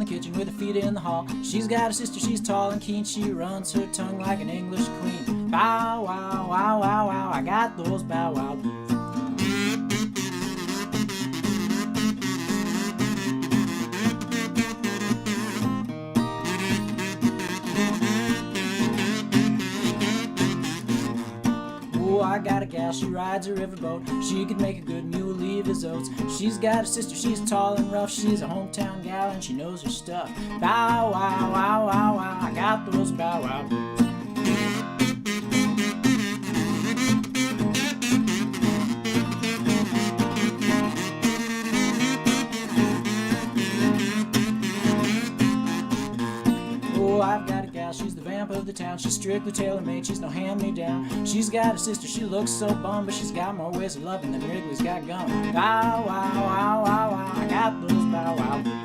in the kitchen with her feet in the hall. She's got a sister, she's tall and keen. She runs her tongue like an English queen. Bow wow, wow, wow, wow, I got those bow wow blues. Oh, I got a gal, she rides a riverboat. She could make a good mule leave his oats. She's got a sister, she's tall and rough. She's a hometown gal and she knows her stuff. Bow wow, wow, wow, wow, I got those bow wow blues. Oh, I've got a gal, she's the vamp of the town. She's strictly tailor-made, she's no hand-me-down. She's got a sister, she looks so bum, but she's got more ways of loving than Wrigley's got gum. Bow wow, wow, wow, wow, I got those bow wow blues.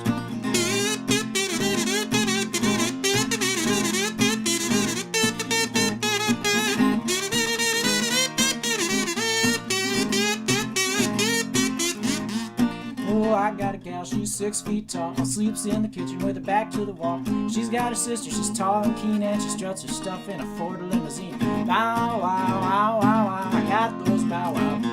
Oh, I got a gal, she's 6 feet tall, sleeps in the kitchen with her back to the wall. She's got a sister, she's tall and keen, and she struts her stuff in a Ford limousine. Bow wow, wow, wow, wow, I got those bow wow blues.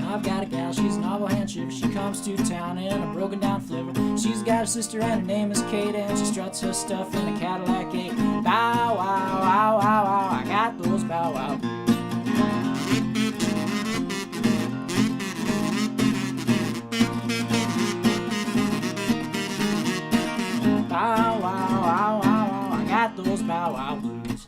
I've got a gal, she's an awful hand shiver. She comes to town in a broken down flivver. She's got a sister and her name is Kate, and she struts her stuff in a Cadillac 8. Bow wow, wow, wow, wow, I got those bow wow blues. Bow wow, wow, wow, wow, I got those bow wow blues.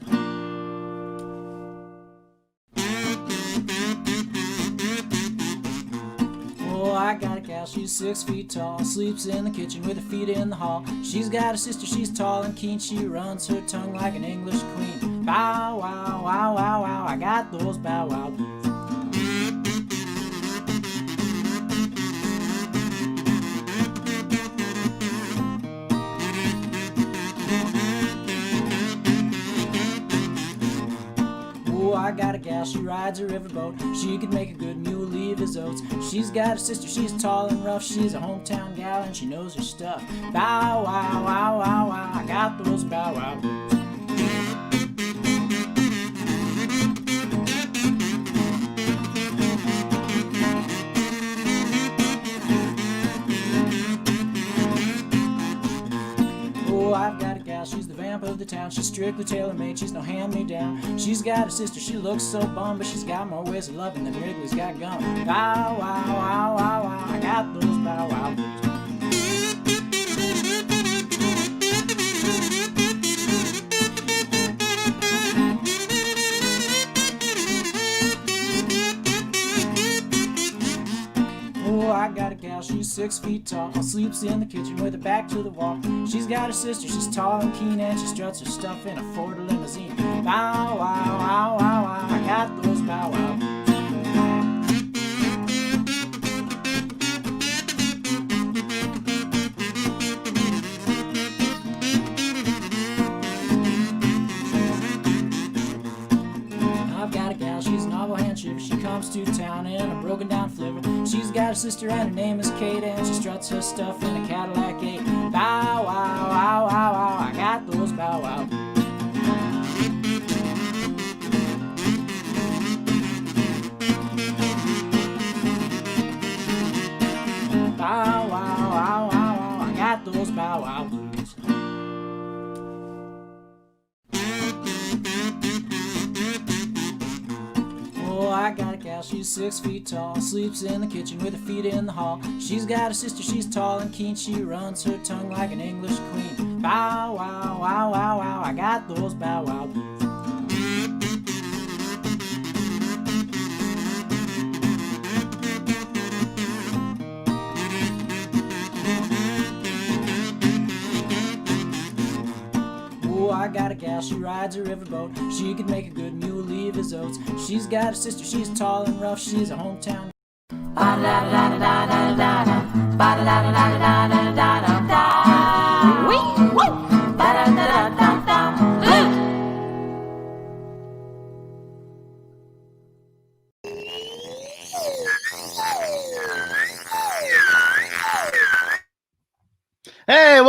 Oh, I got a gal, she's 6 feet tall, sleeps in the kitchen with her feet in the hall. She's got a sister, she's tall and keen. She runs her tongue like an English queen. Bow wow, wow, wow, wow, I got those bow wow blues. Oh, I got a gal, she rides a riverboat. She could make a good mule leave his oats. She's got a sister, she's tall and rough. She's a hometown gal and she knows her stuff. Bow wow, wow, wow, wow, I got those bow wow blues. Oh, I've got a gal, she's the vamp of the town. She's strictly tailor-made, she's no hand-me-down. She's got a sister, she looks so bum, but she's got more ways of loving than Wrigley's got gum. Bow wow, wow, wow, wow, I got those bow wow blues. Oh, I got a gal, she's 6 feet tall, sleeps in the kitchen with her back to the wall. She's got a sister, she's tall and keen, and she struts her stuff in a Ford limousine. Bow wow, wow, wow, wow, I got those bow wow blues. I've got a gal, she's an awful hand shiver. She comes to town in a broken down flivver. She's got a sister and her name is Kate, and she struts her stuff in a Cadillac 8. Bow wow, wow, wow, wow, I got those bow wow blues. Bow wow, wow, wow, wow, I got those bow wow blues. Oh, I got a gal, she's 6 feet tall, sleeps in the kitchen with her feet in the hall. She's got a sister, she's tall and keen. She runs her tongue like an English queen. Bow wow, wow, wow, wow, I got those bow wow blues. Oh, I got a gal, she rides a riverboat. She could make a good mule leave his oats. She's got a sister, she's tall and rough. She's a hometown. Ba-da-da-da-da-da-da-da. Ba-da-da-da-da-da-da-da-da. Wee! Woo! Ba-da-da-da-da-da.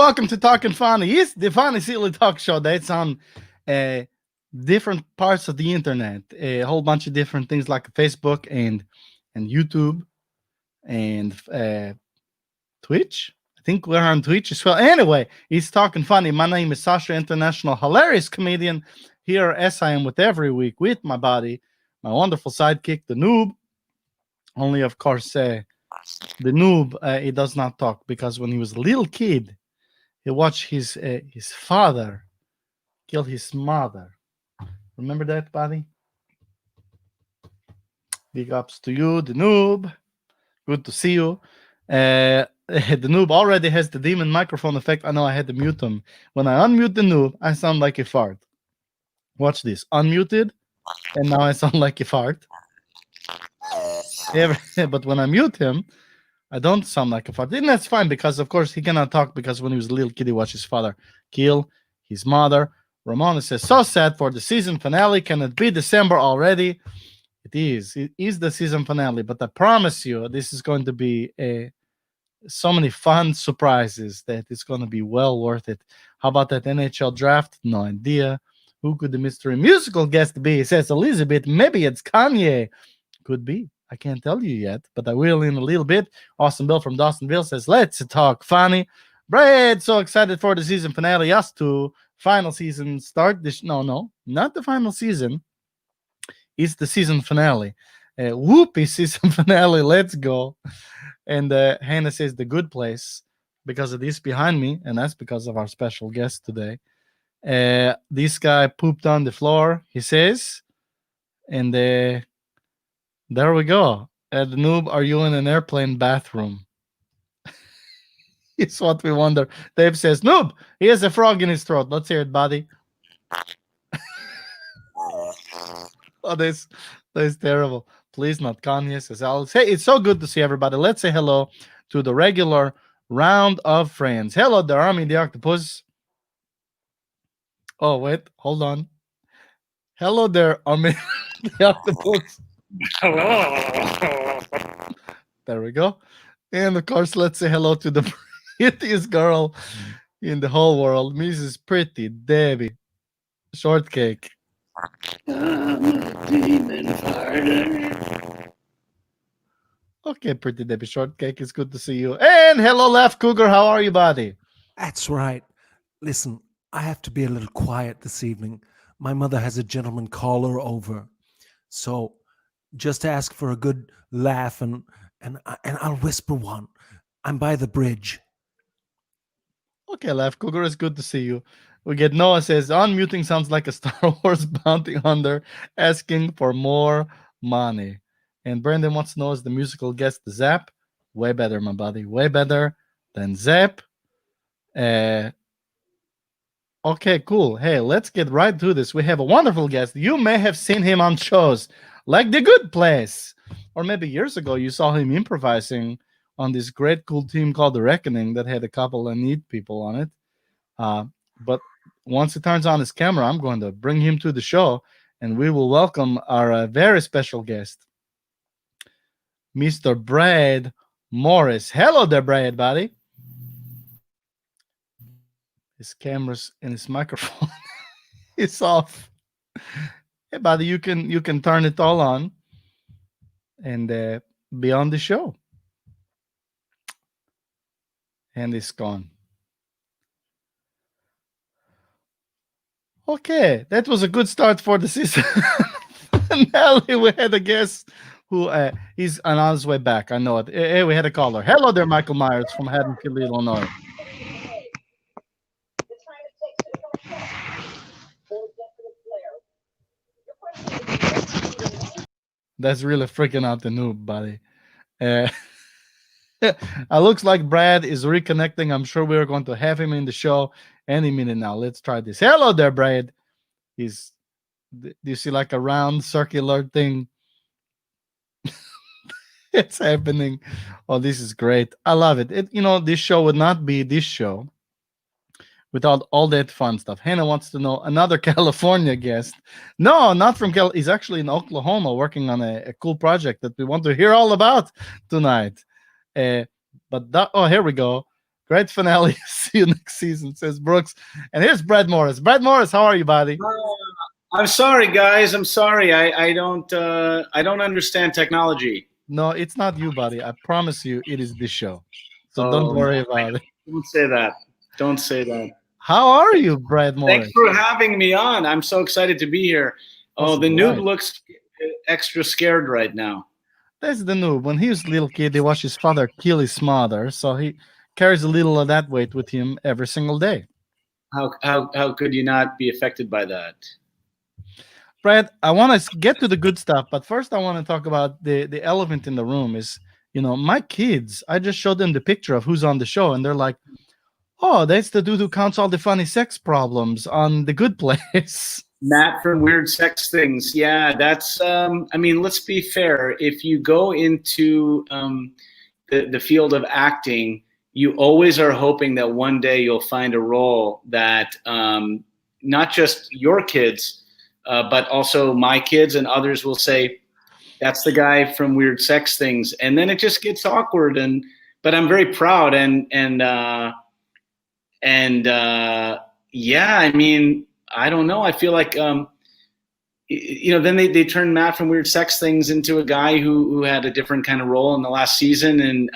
welcome to Talkin Funny. It's the funny silly talk show that's on uh, different parts of the internet. A whole bunch of different things like Facebook and YouTube and Twitch. I think we're on Twitch as well. Anyway, it's Talking Funny. My name is Sasha, international hilarious comedian. Here, as I am with every week, with my buddy, my wonderful sidekick, the noob. Only, of course, the noob, he does not talk because when he was a little kid, he watched his father kill his mother. Remember that, buddy? Big ups to you, the noob. Good to see you. The noob already has the demon microphone effect. I know I had to mute him. When I unmute the noob, I sound like a fart. Watch this. Unmuted, and now I sound like a fart. But when I mute him, I don't sound like a fart. And that's fine because, of course, he cannot talk because when he was a little kid, he watched his father kill his mother. Ramona says, so sad for the season finale. Can it be December already? It is. It is the season finale, but I promise you, this is going to be so many fun surprises that it's going to be well worth it. How about that NHL draft? No idea. Who could the mystery musical guest be? Says Elizabeth. Maybe it's Kanye. Could be. I can't tell you yet, but I will in a little bit. Austin Bill from Dawsonville says, let's talk funny. Brad, so excited for the season finale. Us too. Final season start. No, not the final season. It's the season finale. Whoopee season finale. Let's go. And Hannah says the good place because of this behind me, and that's because of our special guest today. This guy pooped on the floor, he says, and there we go. The noob, are you in an airplane bathroom? It's what we wonder. Dave says, noob, he has a frog in his throat. Let's hear it, buddy. Oh, that's terrible. Please, not Kanye, says Alex. Hey, it's so good to see everybody. Let's say hello to the regular round of friends. Hello there, Army the Octopus. Oh, wait, hold on. Hello there, Army the Octopus. Hello. There we go. And of course, let's say hello to the prettiest girl in the whole world, Mrs. Pretty Debbie Shortcake. I'm a demon farter. Okay, Pretty Debbie Shortcake, it's good to see you. And hello, Laugh Cougar. How are you, buddy? That's right. Listen, I have to be a little quiet this evening. My mother has a gentleman caller over. So just ask for a good laugh and I'll whisper one. I'm by the bridge. Okay, Laugh Cougar, it's good to see you. We get Noah says, unmuting sounds like a Star Wars bounty hunter asking for more money. And Brandon wants to know, is the musical guest Zap? Way better, my buddy. Way better than Zap. Uh, okay, cool. Hey, let's get right to this. We have a wonderful guest. You may have seen him on shows like The Good Place. Or maybe years ago, you saw him improvising on this great, cool team called The Reckoning that had a couple of neat people on it. But once he turns on his camera, I'm going to bring him to the show and we will welcome our very special guest, Mr. Brad Morris. Hello there, Brad, buddy. His camera's and his microphone is off. Hey, buddy, you can turn it all on and be on the show. And it's gone. Okay, that was a good start for the season finale. We had a guest who he's on his way back. I know it. Hey, we had a caller. Hello there, Michael Myers from Haddonfield, Illinois. That's really freaking out the noob, buddy. Uh, it looks like Brad is reconnecting. I'm sure we're going to have him in the show any minute now. Let's try this. Hello there, Brad. He's Do you see like a round circular thing? It's happening. Oh, this is great. I love it. This show would not be this show without all that fun stuff. Hannah wants to know another California guest. No, not from Cal. He's actually in Oklahoma working on a cool project that we want to hear all about tonight. Uh, but here we go. Great finale. See you next season, says Brooks. And here's Brad Morris. Brad Morris, how are you, buddy? I'm sorry, guys. I'm sorry. I don't understand technology. No, it's not you, buddy. I promise you, it is this show. So Oh, don't worry about it. Don't say that. Don't say that. How are you, Brad Morris? Thanks for having me on. I'm so excited to be here. Oh, That's the noob right. looks extra scared right now. That's the noob. When he was a little kid, he watched his father kill his mother, so he carries a little of that weight with him every single day. How could you not be affected by that? Brad, I want to get to the good stuff, but first I want to talk about the elephant in the room is, my kids, I just showed them the picture of who's on the show, and they're like, oh, that's the dude who counts all the funny sex problems on The Good Place. Matt from Weird Sex Things. Yeah, that's, let's be fair. If you go into the field of acting, you always are hoping that one day you'll find a role that not just your kids, but also my kids and others will say, that's the guy from Weird Sex Things. And then it just gets awkward. But I'm very proud. I don't know. I feel like, then they turned Matt from Weird Sex Things into a guy who had a different kind of role in the last season. And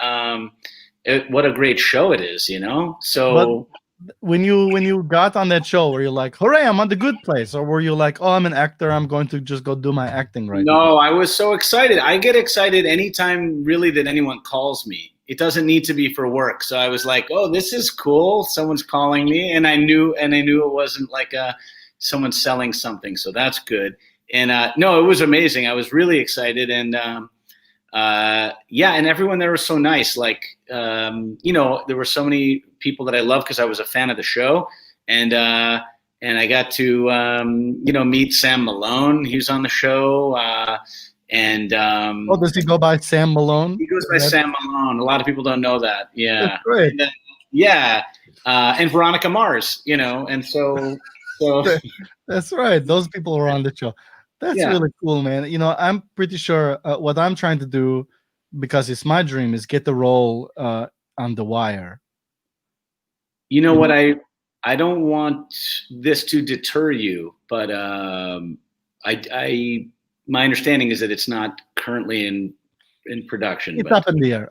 what a great show it is, So but when you got on that show, were you like, hooray, I'm on The Good Place? Or were you like, oh, I'm an actor, I'm going to just go do my acting right now? No, I was so excited. I get excited anytime really that anyone calls me. It doesn't need to be for work. So I was like, oh, this is cool. Someone's calling me. And I knew it wasn't like someone selling something. So that's good. And no, it was amazing. I was really excited. And and everyone there was so nice. Like, there were so many people that I love because I was a fan of the show. And I got to, meet Sam Malone. He was on the show. Does he go by Sam Malone? He goes by Sam Malone. A lot of people don't know that. Yeah. That's great. And, and Veronica Mars, and so. That's right. Those people were on the show. That's really cool, man. I'm pretty sure what I'm trying to do, because it's my dream, is get the role on The Wire. You know what? I don't want this to deter you, but my understanding is that it's not currently in production. It's up in the air.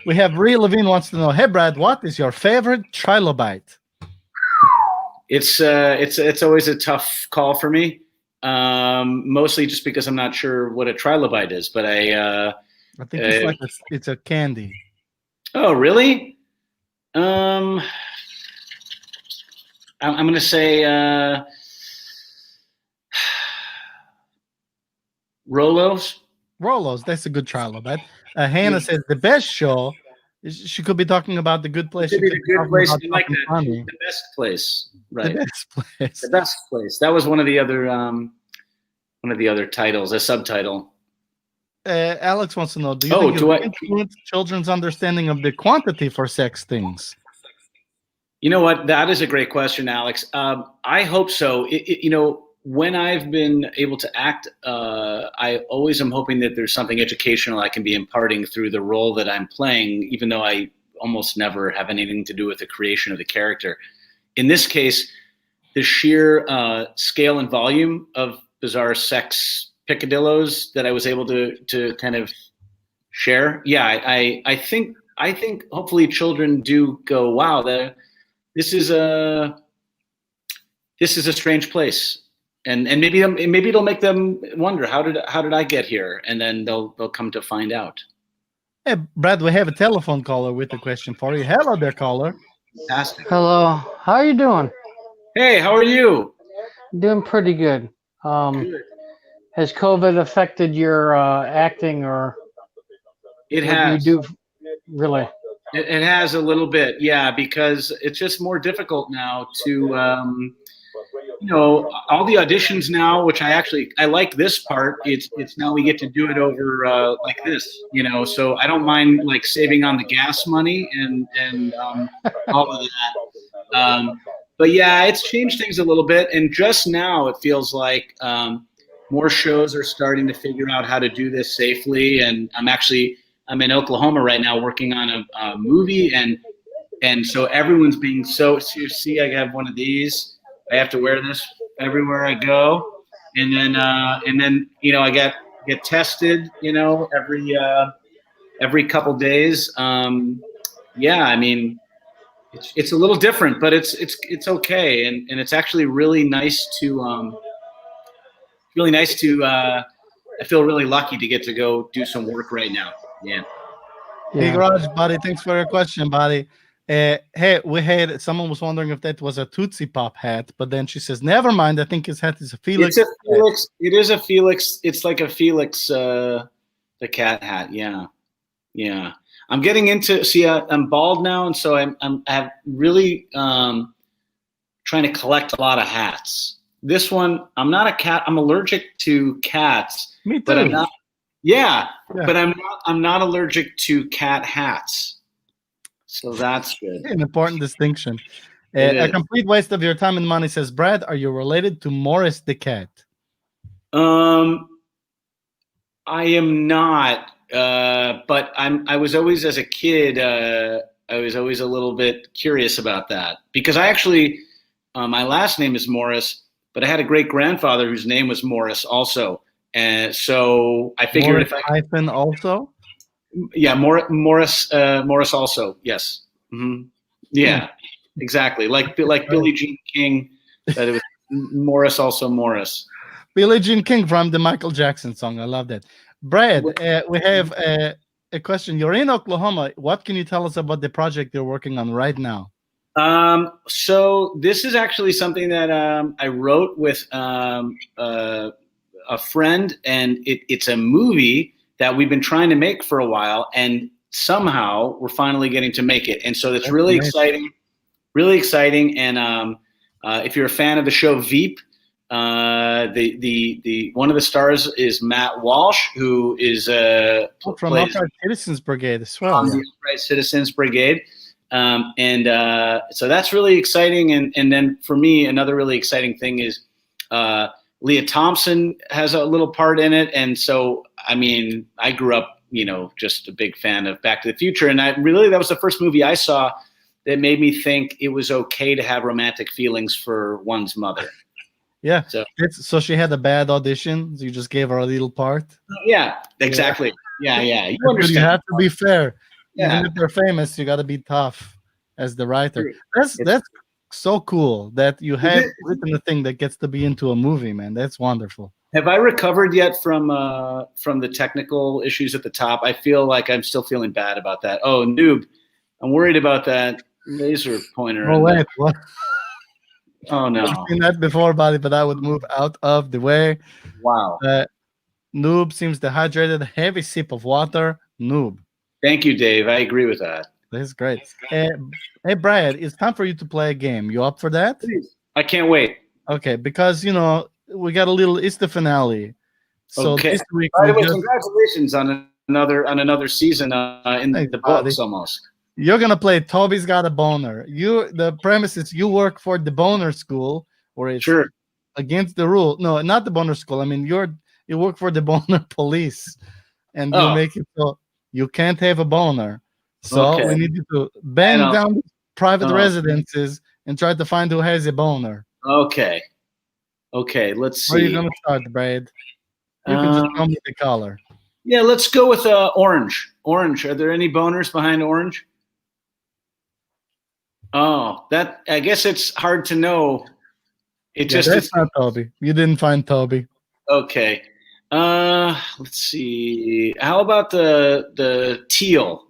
We have Rhea Levine wants to know, hey Brad, what is your favorite trilobite? It's always a tough call for me. Mostly just because I'm not sure what a trilobite is, but I think it's a candy. Oh, really? I'm going to say Rolos. Rolos, that's a good trilobite. Hannah says the best show. She could be talking about The Good Place. It could be The Good Place. You like that? Funny. The best place, right? The best place. The best place. That was one of the other titles, a subtitle. Alex wants to know: do you think it influence children's understanding of the quantity for sex things? You know what? That is a great question, Alex. I hope so. When I've been able to act, I always am hoping that there's something educational I can be imparting through the role that I'm playing, even though I almost never have anything to do with the creation of the character. In this case, the sheer scale and volume of bizarre sex picadillos that I was able to kind of share. Yeah, I think hopefully children do go, wow, this is a strange place. And maybe it'll make them wonder, how did I get here? And then they'll come to find out. Hey, Brad, we have a telephone caller with a question for you. Hello there, caller. Fantastic. Hello. How are you doing? Hey, how are you? Doing pretty good. Good. Has COVID affected your acting, or It what has. do you do? Really? It has a little bit, yeah, because it's just more difficult now to. All the auditions now, which I like this part. It's now we get to do it over like this, So I don't mind like saving on the gas money and all of that. But yeah, it's changed things a little bit. And just now it feels like more shows are starting to figure out how to do this safely. And I'm in Oklahoma right now working on a movie, and and so everyone's being so you see, I have one of these. I have to wear this everywhere I go, and then I get tested, every couple days. Yeah, I mean, it's a little different, but it's okay, and it's actually really nice to I feel really lucky to get to go do some work right now. Yeah. Hey, Yeah. Garage, buddy. Thanks for your question, buddy. Hey, we had someone was wondering if that was a Tootsie Pop hat, but then she says, "Never mind. I think his hat is a Felix." It's a Felix. It is a Felix. It's like a Felix, the cat hat. Yeah, yeah. I'm getting into. See, I'm bald now, and so I'm really trying to collect a lot of hats. This one, I'm not a cat. I'm allergic to cats. Me too. But I'm not. Yeah, Yeah. but I'm not allergic to cat hats. So that's good. An important distinction. It A is. complete waste of your time and money, says Brad. Are you related to Morris the cat? I am not, but I was always, as a kid, I was always a little bit curious about that because I actually, my last name is Morris, but I had a great grandfather whose name was Morris also, and so I figured Morris if I, hyphen also. yeah, Morris also, yes, yeah, exactly, like Billie Jean King, that it was Morris also Morris. Billie Jean King from the Michael Jackson song. I love that. Brad, we have a question. You're in Oklahoma. What can you tell us about the project you're working on right now? So this is actually something that I wrote with a friend, and it's a movie that we've been trying to make for a while, and somehow we're finally getting to make it. And so it's really exciting, really exciting. And if you're a fan of the show Veep, the one of the stars is Matt Walsh, who is From Upright Citizens Brigade as well. on the Upright Citizens Brigade. So that's really exciting. And then for me, another really exciting thing is Leah Thompson has a little part in it. And so, I mean, I grew up, just a big fan of Back to the Future. And that was the first movie I saw that made me think it was okay to have romantic feelings for one's mother. Yeah. So she had a bad audition. So you just gave her a little part. Yeah, exactly. Yeah. You understand. You have to be fair. Yeah. Even if they're famous, you got to be tough as the writer. That's so cool that you have written a thing that gets to be into a movie, man. That's wonderful. Have I recovered yet from the technical issues at the top? I feel like I'm still feeling bad about that. Oh, Noob, I'm worried about that laser pointer. Oh wait, what? Oh no! I've seen that before, buddy, but I would move out of the way. Wow. Noob seems dehydrated. Heavy sip of water. Noob. Thank you, Dave. I agree with that. That's great. Hey, Brad, it's time for you to play a game. You up for that? Please. I can't wait. Okay, because we got a little. It's the finale. So okay. This week, by the way, congratulations on another season in the books almost. You're gonna play Toby's Got a Boner. The premise is you work for the boner school, or it's against the rule. No, not the boner school. I mean, you work for the boner police, and you make it so you can't have a boner. So we need you to bang down private residences and try to find who has a boner. Okay, let's see. Where are you gonna start, Brad? You can just tell me the color. Yeah, let's go with orange. Orange. Are there any boners behind orange? Oh, that I guess it's hard to know. That's not Toby. You didn't find Toby. Okay. Let's see. How about the teal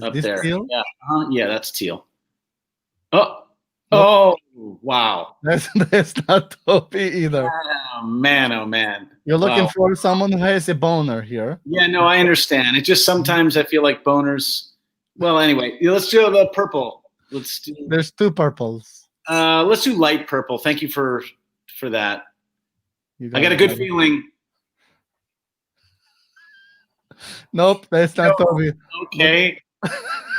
up there? Teal? Yeah. Yeah, that's teal. Oh, wow. That's not Toby either. Oh man. You're looking for someone who has a boner here. Yeah, no, I understand. It just sometimes I feel like boners. Well, anyway, let's do the purple. There's two purples. Let's do light purple. Thank you for that. I got a good feeling. Nope, that's not Toby. Okay.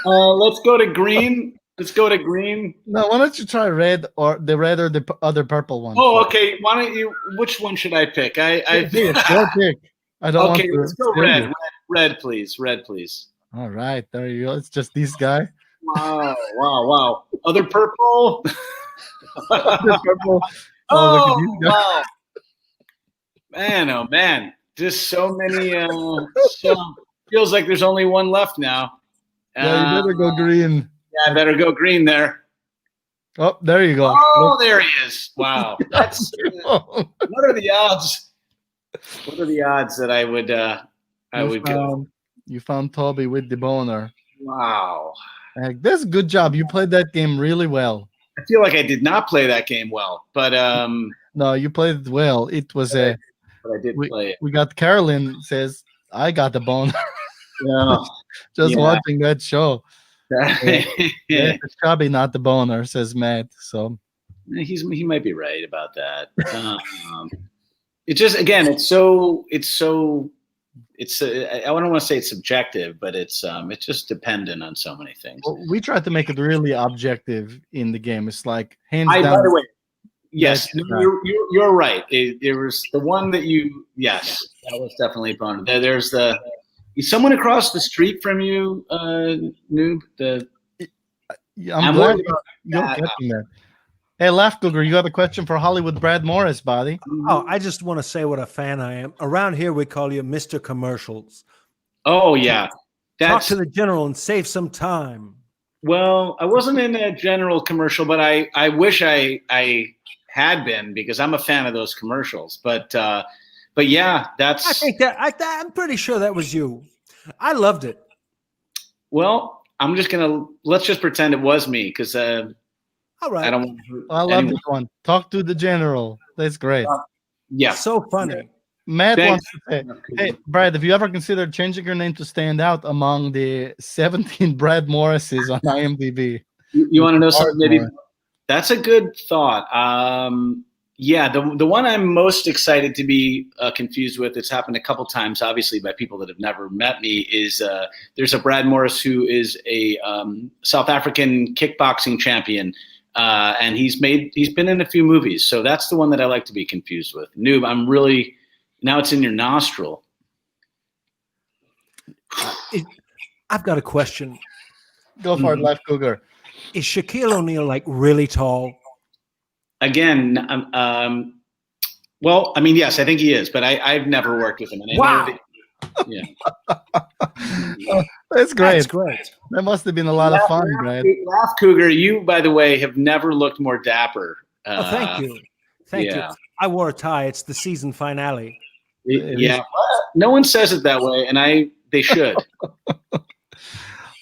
Let's go to green. No, why don't you try red or the other purple one? Oh, okay. Why don't you? Which one should I pick? It's your pick. I don't want to. Let's go red. Red, please. Red, please. All right, there you go. It's just this guy. Wow. Other purple. Purple. Oh, look at you guys. wow. Man, oh man. Just so many feels like there's only one left now. Yeah, you better go green. Yeah, I better go green there. Oh, there you go. Oh, there he is. Wow. That's what are the odds? What are the odds that I would go? You found Toby with the boner. Wow. Heck, that's a good job. You played that game really well. I feel like I did not play that game well, but No, you played it well. It was but I did play it. We got Carolyn says, I got the boner. Yeah. Just Yeah. watching that show. Yeah. It's probably not the boner, says Matt. So He might be right about that. It just again, I don't want to say it's subjective, but it's just dependent on so many things. well, we tried to make it really objective in the game. It's like hands By down. the way, yes, That's you're right. It was the one that yes, that was definitely a bonus. There's is someone across the street from you, Noob? I'm glad you're catching that. Hey, Laugh Cougar, you got a question for Hollywood Brad Morris, buddy? Oh, I just want to say what a fan I am. Around here, we call you Mr. Commercials. Oh yeah, Talk to the general and save some time. Well, I wasn't in a general commercial, but I wish I had been because I'm a fan of those commercials. But yeah, that's. I think I'm pretty sure that was you. I loved it. Well, let's just pretend it was me because All right. I don't want to. I love this one. Talk to the general. That's great. Yeah. So funny. Matt Thanks. wants to say, hey, Brad, have you ever considered changing your name to stand out among the 17 Brad Morrises on IMDb? You want to know something? Maybe Morris. that's a good thought. Yeah, the one I'm most excited to be confused with, it's happened a couple times, obviously, by people that have never met me, is there's a Brad Morris who is a South African kickboxing champion, and he's been in a few movies. So that's the one that I like to be confused with. Noob, I'm really, now it's in your nostril. I've got a question. Go for it, Life Cougar. Is Shaquille O'Neal like really tall? Again, well, I mean, yes, I think he is, but I've never worked with him. And I Wow. know that, yeah. That's great. That's great. That must have been a lot of fun, Brad. Laugh Cougar, you, by the way, have never looked more dapper. Oh, thank you. Thank you. I wore a tie. It's the season finale. Yeah. No one says it that way, and they should.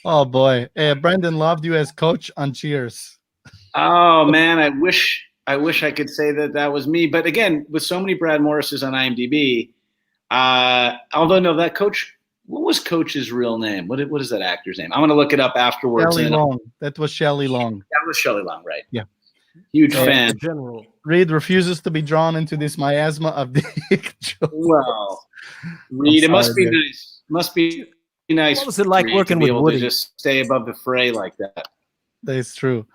Oh, boy. Brandon loved you as coach on Cheers. Oh, man, I wish I could say that was me. But again, with so many Brad Morrises on IMDb, although no, that coach, what was Coach's real name? What is that actor's name? I'm going to look it up afterwards. Shelley Long. That was Shelley Long. That was Shelley Long, right? Yeah. Huge fan. General. Reed refuses to be drawn into this miasma of dick joke. Well, Reed, it must be dude. nice. Must be nice. What was it like Reed, working to be with able Woody? to just stay above the fray like that? That's true.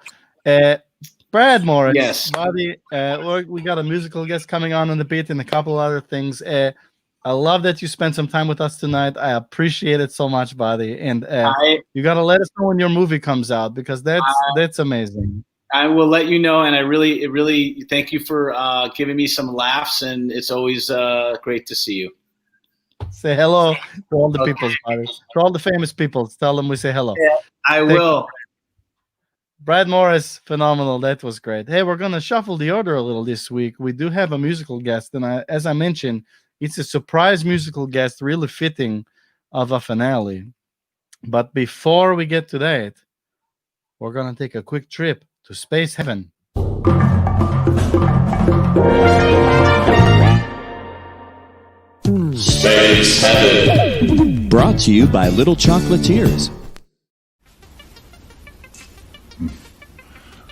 Brad Morris, Yes. buddy, we got a musical guest coming on the beat and a couple other things. I love that you spent some time with us tonight. I appreciate it so much, buddy. And you got to let us know when your movie comes out because that's amazing. I will let you know, and I really thank you for giving me some laughs, and it's always great to see you. Say hello to all the people, buddy. To all the famous people. Tell them we say hello. Yeah, I will. Brad Morris, phenomenal. That was great. Hey, we're going to shuffle the order a little this week. We do have a musical guest, and as I mentioned, it's a surprise musical guest, really fitting of a finale. But before we get to that, we're going to take a quick trip to Space Heaven. Space Heaven. Brought to you by Little Chocolatiers.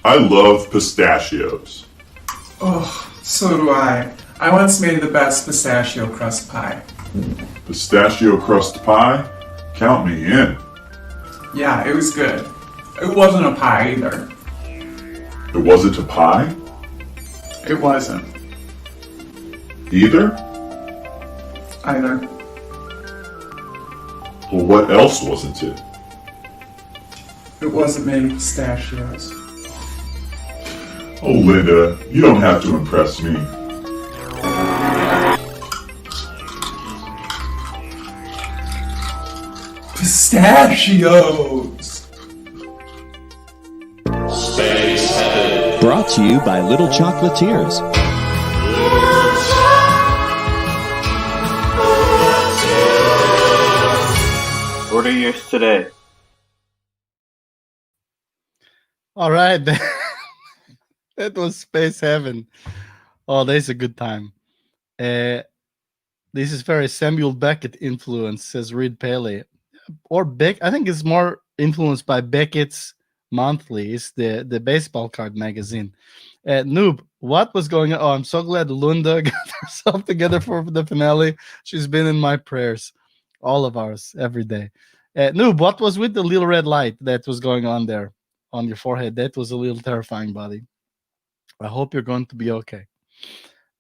I love pistachios. Oh, so do I. I once made the best pistachio crust pie. Pistachio crust pie? Count me in. Yeah, it was good. It wasn't a pie either. It wasn't a pie? It wasn't Either? either. Well, what else wasn't it? It wasn't made of pistachios. Oh, Linda, you don't have to impress me. Pistachios! Brought to you by Little Chocolatiers. Order yours today. All right. That was Space Heaven. Oh, that's a good time. This is very Samuel Beckett influence, says Reed Paley. Or Beck, I think it's more influenced by Beckett's Monthly. It's the baseball card magazine. Noob, what was going on? Oh, I'm so glad Lunda got herself together for the finale. She's been in my prayers, all of ours, every day. Noob, what was with the little red light that was going on there on your forehead? That was a little terrifying, buddy. I hope you're going to be okay.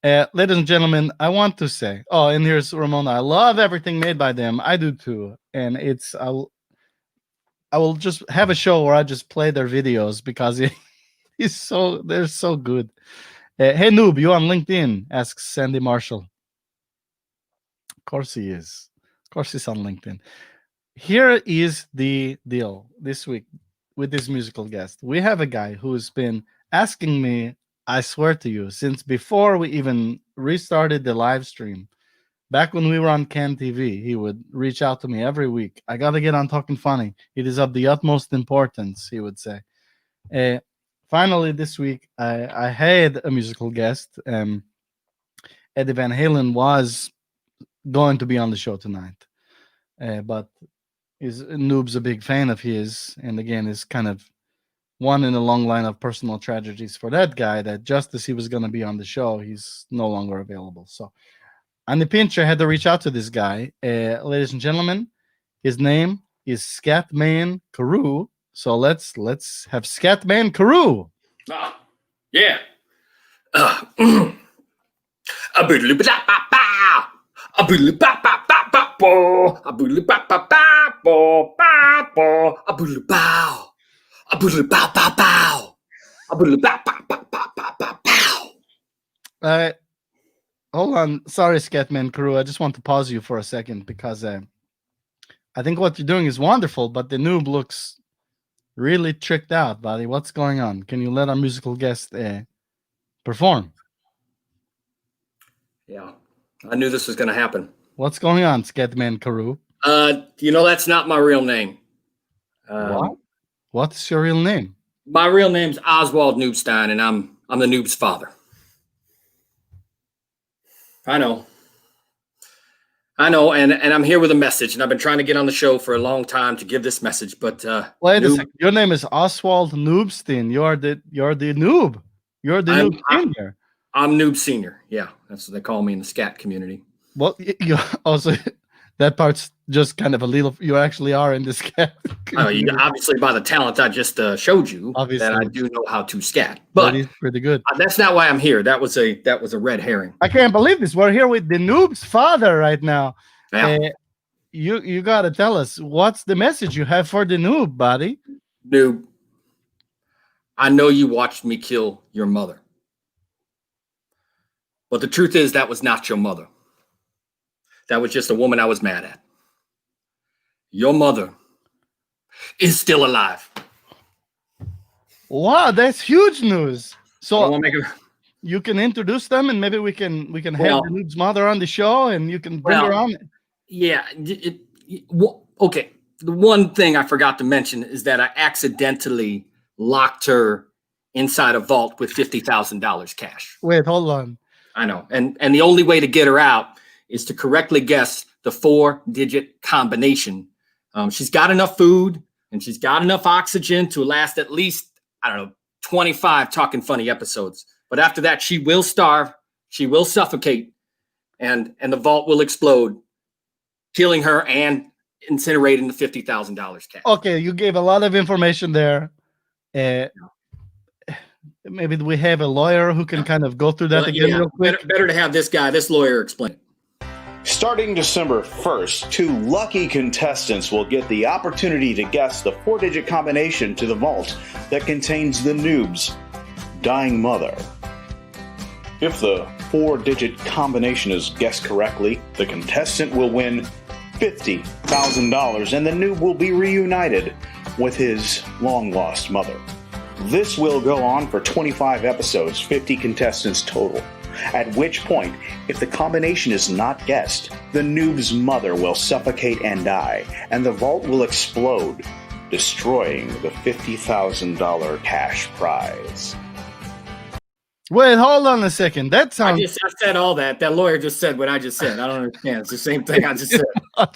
Ladies and gentlemen, I want to say, oh, and here's Ramona. I love everything made by them. I do too. And I will just have a show where I just play their videos because they're so good. Hey Noob, you on LinkedIn? Asks Sandy Marshall. Of course he is. Of course he's on LinkedIn. Here is the deal this week with this musical guest. We have a guy who's been asking me, I swear to you, since before we even restarted the live stream, back when we were on Can TV, he would reach out to me every week. I got to get on Talkin Funny. It is of the utmost importance, he would say. Finally, this week, I had a musical guest. Eddie Van Halen was going to be on the show tonight. But Noob's a big fan of his. And again, is kind of one in a long line of personal tragedies for that guy that just as he was going to be on the show, he's no longer available. So on the pinch, I had to reach out to this guy. Ladies and gentlemen, his name is Scatman Carew. So let's have Scatman Carew. Yeah. Hold on. Sorry, Scatman Carew. I just want to pause you for a second because I think what you're doing is wonderful, but the noob looks really tricked out, buddy. What's going on? Can you let our musical guest perform? Yeah, I knew this was going to happen. What's going on, Scatman Carew? That's not my real name. What? What's your real name? My real name's Oswald Noobstein, and I'm the Noob's father. I know, and I'm here with a message, and I've been trying to get on the show for a long time to give this message, but wait a second. Your name is Oswald Noobstein. You're the noob. You're the noob senior. I'm Noob Senior. Yeah, that's what they call me in the scat community. Well, you also that part's just kind of a little. You actually are in the scat. Obviously, by the talent I just showed you, obviously, that I do know how to scat. But that is pretty good. That's not why I'm here. That was a red herring. I can't believe this. We're here with the noob's father right now. Yeah. You got to tell us what's the message you have for the noob, buddy. Noob, I know you watched me kill your mother. But the truth is that was not your mother. That was just a woman I was mad at. Your mother is still alive. Wow, that's huge news. So make you can introduce them, and maybe we can have the noob's mother on the show, and you can bring her on. Yeah. Okay. The one thing I forgot to mention is that I accidentally locked her inside a vault with $50,000 cash. Wait, hold on. I know. And the only way to get her out is to correctly guess the 4-digit combination. She's got enough food and she's got enough oxygen to last at least, 25 Talkin Funny episodes. But after that, she will starve, she will suffocate, and the vault will explode, killing her and incinerating the $50,000 cash. Okay, you gave a lot of information there. Maybe we have a lawyer who can kind of go through that again real quick. Better to have this lawyer explain it. Starting December 1st, 2 lucky contestants will get the opportunity to guess the 4-digit combination to the vault that contains the Noob's dying mother. If the 4-digit combination is guessed correctly, the contestant will win $50,000 and the Noob will be reunited with his long-lost mother. This will go on for 25 episodes, 50 contestants total. At which point, if the combination is not guessed, the Noob's mother will suffocate and die, and the vault will explode, destroying the $50,000 cash prize. Wait, hold on a second. That sounds. I said all that. That lawyer just said what I just said. I don't understand. It's the same thing I just said.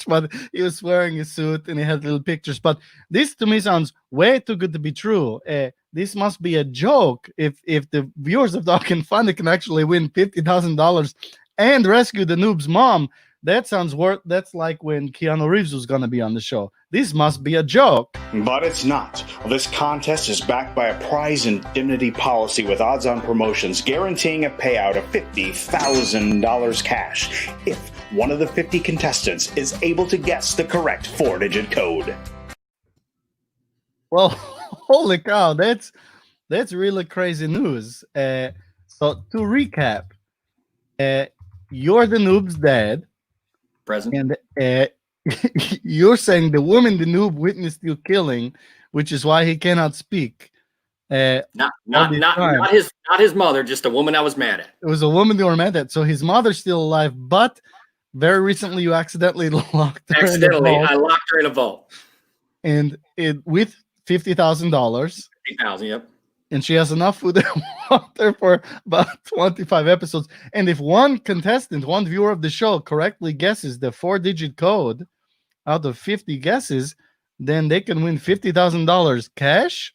But he was wearing a suit and he had little pictures. But this to me sounds way too good to be true. This must be a joke. If the viewers of Talkin Funny can actually win $50,000 and rescue the Noob's mom, that sounds worth. That's like when Keanu Reeves was gonna be on the show. This must be a joke. But it's not. This contest is backed by a prize indemnity policy with odds-on promotions guaranteeing a payout of $50,000 cash if one of the 50 contestants is able to guess the correct 4-digit code. Well, holy cow, that's really crazy news. So to recap, you're the Noob's dad. Present. And you're saying the woman the Noob witnessed you killing, which is why he cannot speak. Not his mother, just a woman I was mad at. It was a woman you were mad at. So his mother's still alive, but very recently you accidentally locked her. Accidentally, I locked her in a vault. And with $50,000. $50,000, yep. And she has enough food and water for about 25 episodes. And if one contestant, one viewer of the show correctly guesses the 4-digit code out of 50 guesses, then they can win $50,000 cash.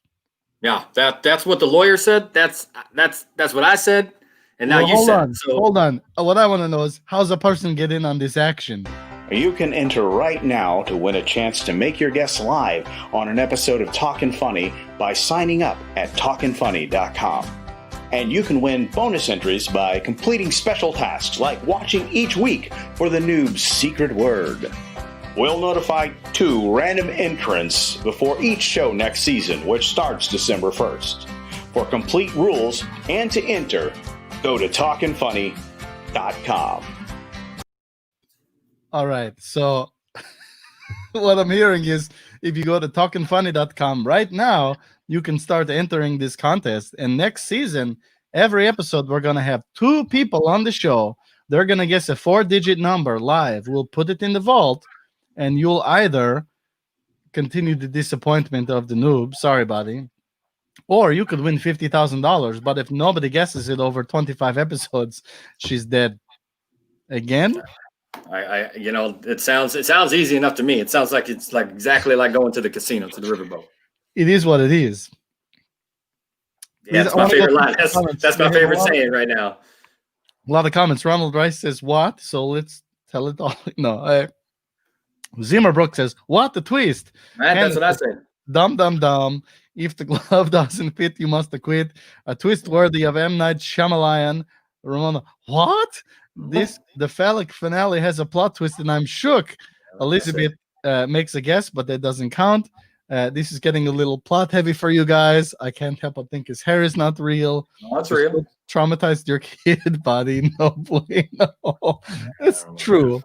Yeah, that's what the lawyer said. That's what I said. And now you said. Hold on. What I want to know is, how's a person get in on this action? You can enter right now to win a chance to make your guess live on an episode of Talkin Funny by signing up at talkinfunny.com. And you can win bonus entries by completing special tasks like watching each week for the Noob's secret word. We'll notify 2 random entrants before each show next season, which starts December 1st. For complete rules and to enter, go to talkinfunny.com. All right, so what I'm hearing is if you go to talkinfunny.com right now, you can start entering this contest. And next season, every episode, we're going to have 2 people on the show. They're going to guess a 4-digit number live. We'll put it in the vault, and you'll either continue the disappointment of the Noob, sorry, buddy, or you could win $50,000. But if nobody guesses it over 25 episodes, she's dead. Again? It sounds easy enough to me. It sounds like it's like exactly like going to the casino, to the riverboat. It is what it is. Yeah, that's my favorite line. That's my favorite saying right now. A lot of comments. Ronald Rice says, what? So let's tell it all. No. Zimmer Brook says, what? The twist? Man, that's what I said. Dumb. If the glove doesn't fit, you must acquit. A twist worthy of M. Night Shyamalan. Ramona, what? The phallic finale has a plot twist, and I'm shook. Elizabeth makes a guess, but that doesn't count. This is getting a little plot heavy for you guys. I can't help but think his hair is not real. No, it's real. Traumatized your kid, buddy. No, no. It's true.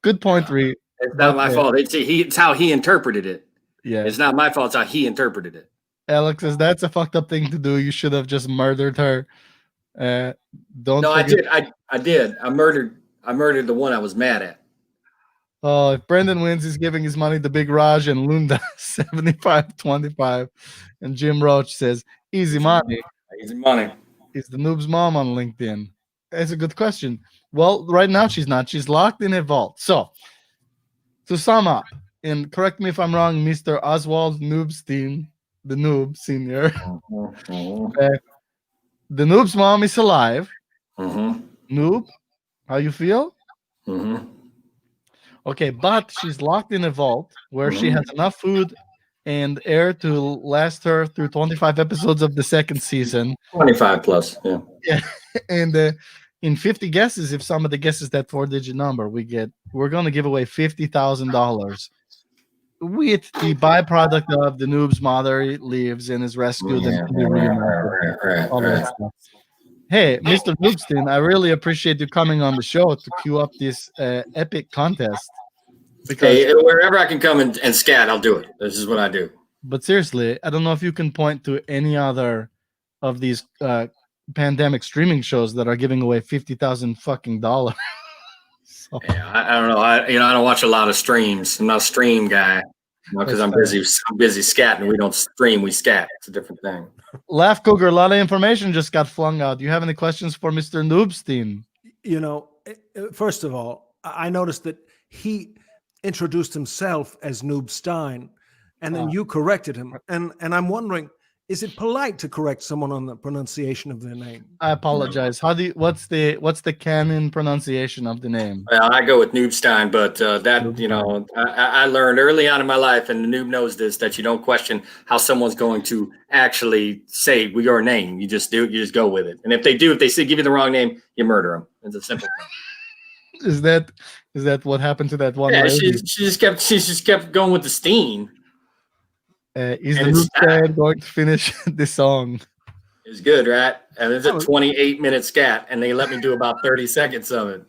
Good point, Ree. It's not my fault. It's how he interpreted it. Yeah. It's not my fault. It's how he interpreted it. Alex says that's a fucked up thing to do. You should have just murdered her. Don't. No, forget. I did. I murdered the one I was mad at. Oh, if Brendan wins, he's giving his money to Big Raj and Lunda 75-25. And Jim Roach says, easy money. Easy money. Is the Noob's mom on LinkedIn? That's a good question. Well, right now she's not. She's locked in a vault. So, to sum up, and correct me if I'm wrong, Mr. Oswald Noobstein, the Noob Senior. The Noob's mom is alive. Noob, how you feel? Okay, but she's locked in a vault where she has enough food and air to last her through 25 episodes of the second season. 25 plus, yeah. Yeah, and in 50 guesses, if somebody guesses that 4-digit number, we're going to give away $50,000 with the byproduct of the noob's mother leaves and is rescued and can be reunited. All that stuff. Hey, Mr. Noobstein, I really appreciate you coming on the show to queue up this epic contest. Because, Hey, wherever I can come and scat, I'll do it. This is what I do. but seriously, I don't know if you can point to any other of these pandemic streaming shows that are giving away $50,000 fucking dollars. So, Yeah, I don't know. I don't watch a lot of streams. I'm not a stream guy, because I'm busy. I'm busy scatting. We don't stream. We scat. It's a different thing. Laugh Cougar, a lot of information just got flung out. Do you have any questions for Mr. Noobstein? You know, first of all, I noticed that he introduced himself as Noob Stein, and then you corrected him. And I'm wondering, is it polite to correct someone on the pronunciation of their name? I apologize. What's the canon pronunciation of the name? Well, I go with Noobstein, but I learned early on in my life, and the noob knows this, that you don't question how someone's going to actually say your name. You just do it. You just go with it. And if they give you the wrong name, you murder them. It's a simple thing. Is that what happened to that one? Yeah, lady? she just kept going with the Steen. Is the noob Stein going to finish the song? It was good, right? And it's a 28-minute scat, and they let me do about 30 seconds of it.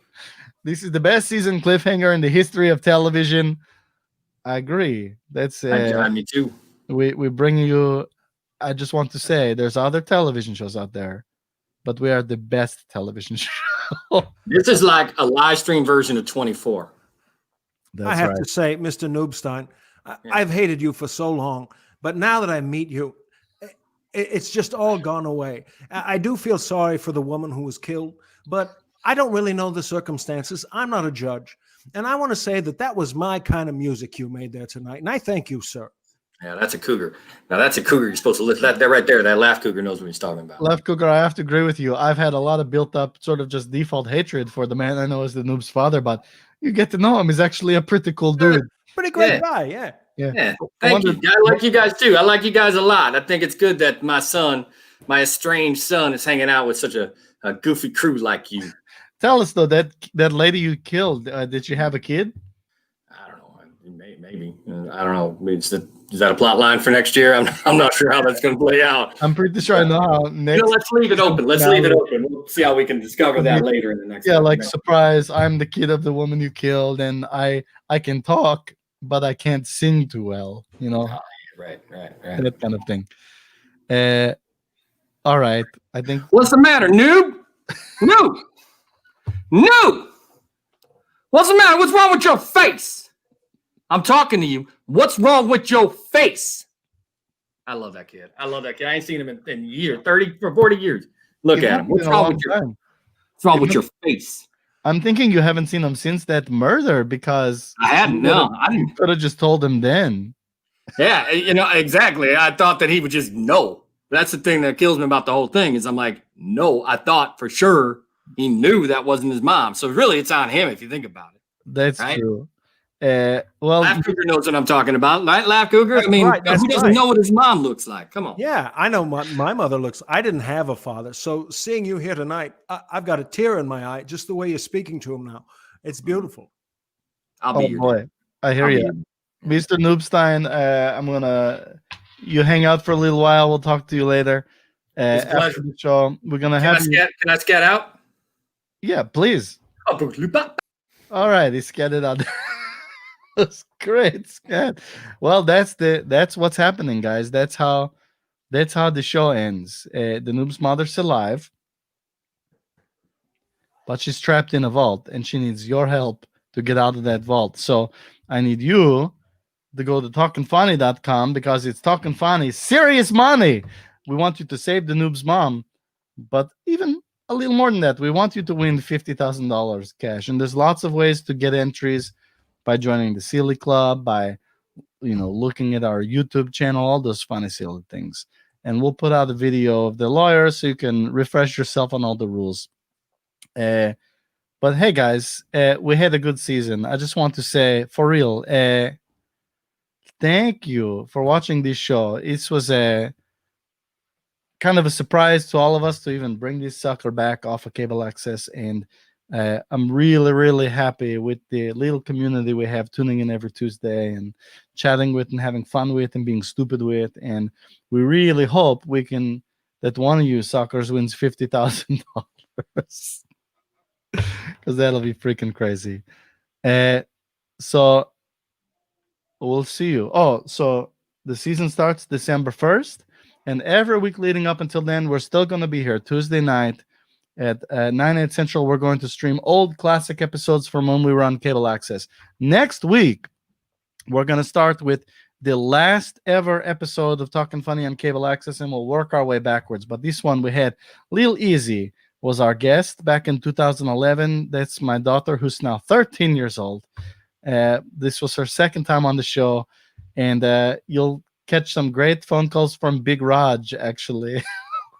This is the best season cliffhanger in the history of television. I agree. That's me too. We bring you. I just want to say, there's other television shows out there, but we are the best television show. This is like a live stream version of 24. I have to say, Mr. Noobstein, I've hated you for so long, but now that I meet you, it's just all gone away. I do feel sorry for the woman who was killed, but I don't really know the circumstances. I'm not a judge. And I want to say that was my kind of music you made there tonight. And I thank you, sir. Yeah, that's a cougar. Now, that's a cougar. You're supposed to lift that right there. That laugh cougar knows what he's talking about. Laugh Cougar, I have to agree with you. I've had a lot of built up sort of just default hatred for the man I know as the noob's father, but you get to know him. He's actually a pretty cool dude. Pretty great guy, yeah. Thank you. I like you guys too. I like you guys a lot. I think it's good that my estranged son, is hanging out with such a goofy crew like you. Tell us though, that lady you killed, did she have a kid? I don't know. Maybe. I don't know. Is that a plot line for next year? I'm not sure how that's going to play out. I'm pretty sure I know how next. Let's leave it open. We'll see how we can discover that later in the next. Yeah, like surprise. I'm the kid of the woman you killed, and I can talk, but I can't sing too well. You know. Right. That kind of thing. All right. I think. What's the matter, noob? Noob. What's the matter? What's wrong with your face? I'm talking to you. What's wrong with your face? I love that kid. I ain't seen him in years, 30 or 40 years. Look at him. What's wrong with your face? I'm thinking you haven't seen him since that murder, because I hadn't. No, I didn't. Could have just told him then. Yeah, exactly. I thought that he would just know. That's the thing that kills me about the whole thing, is I'm like, no, I thought for sure he knew that wasn't his mom. So really, it's on him if you think about it. That's right? true. Laugh Cougar knows what I'm talking about, right? Laugh Cougar. Who doesn't know what his mom looks like? Come on. Yeah, I know my mother looks. I didn't have a father, so seeing you here tonight, I've got a tear in my eye just the way you're speaking to him now. It's beautiful. I'll be here. Boy, I hear you, Mr. Noobstein. You hang out for a little while. We'll talk to you later. After the show, we're gonna have. Can I scat out? Yeah, please. All right, he scattered out. That's great, scat. Well, that's what's happening, guys. That's how the show ends. The noob's mother's alive, but she's trapped in a vault, and she needs your help to get out of that vault. So I need you to go to talkinfunny.com, because it's Talkin Funny serious money. We want you to save the noob's mom, but even a little more than that, we want you to win $50,000 cash. And there's lots of ways to get entries, by joining the Silly Club, by looking at our YouTube channel, all those funny silly things. And we'll put out a video of the lawyer so you can refresh yourself on all the rules. But hey guys, we had a good season. I just want to say, for real, thank you for watching this show. It was kind of a surprise to all of us to even bring this sucker back off of cable access, and I'm really, really happy with the little community we have tuning in every Tuesday and chatting with and having fun with and being stupid with. And we really hope that one of you suckers wins $50,000 because that'll be freaking crazy. So we'll see you. Oh, so the season starts December 1st, and every week leading up until then, we're still going to be here Tuesday night at 9/8 Central. We're going to stream old classic episodes from when we were on cable access. Next week, we're going to start with the last ever episode of Talkin Funny on cable access, and we'll work our way backwards. But this one we had Lil Easy was our guest back in 2011. That's my daughter, who's now 13 years old. This was her second time on the show, and you'll catch some great phone calls from Big Raj, actually,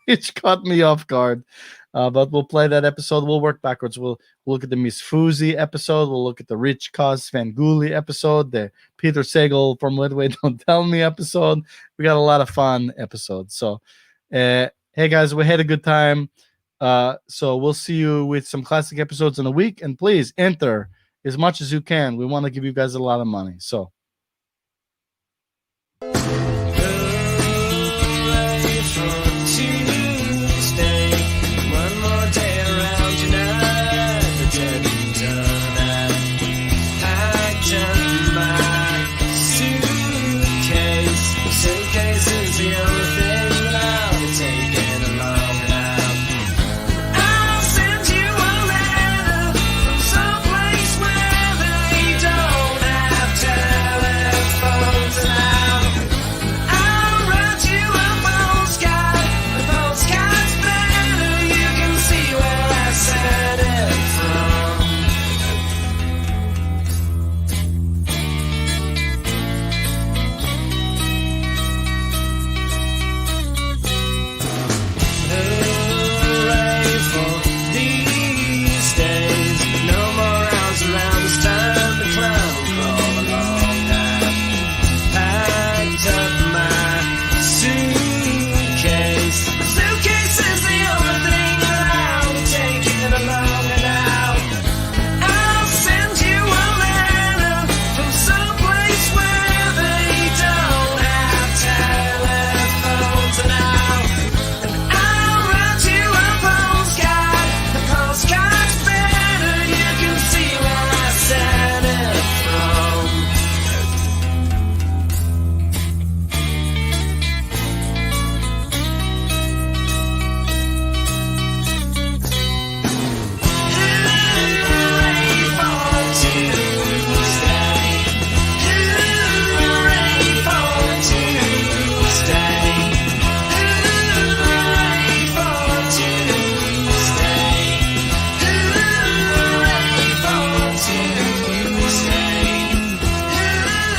which caught me off guard. But we'll play that episode. We'll work backwards. We'll look at the Miss Fuzi episode. We'll look at the Rich Cos Svengoolie episode, the Peter Sagal from Wait Wait Don't Tell Me episode. We got a lot of fun episodes. So, hey guys, we had a good time. So we'll see you with some classic episodes in a week. And please enter as much as you can. We want to give you guys a lot of money. So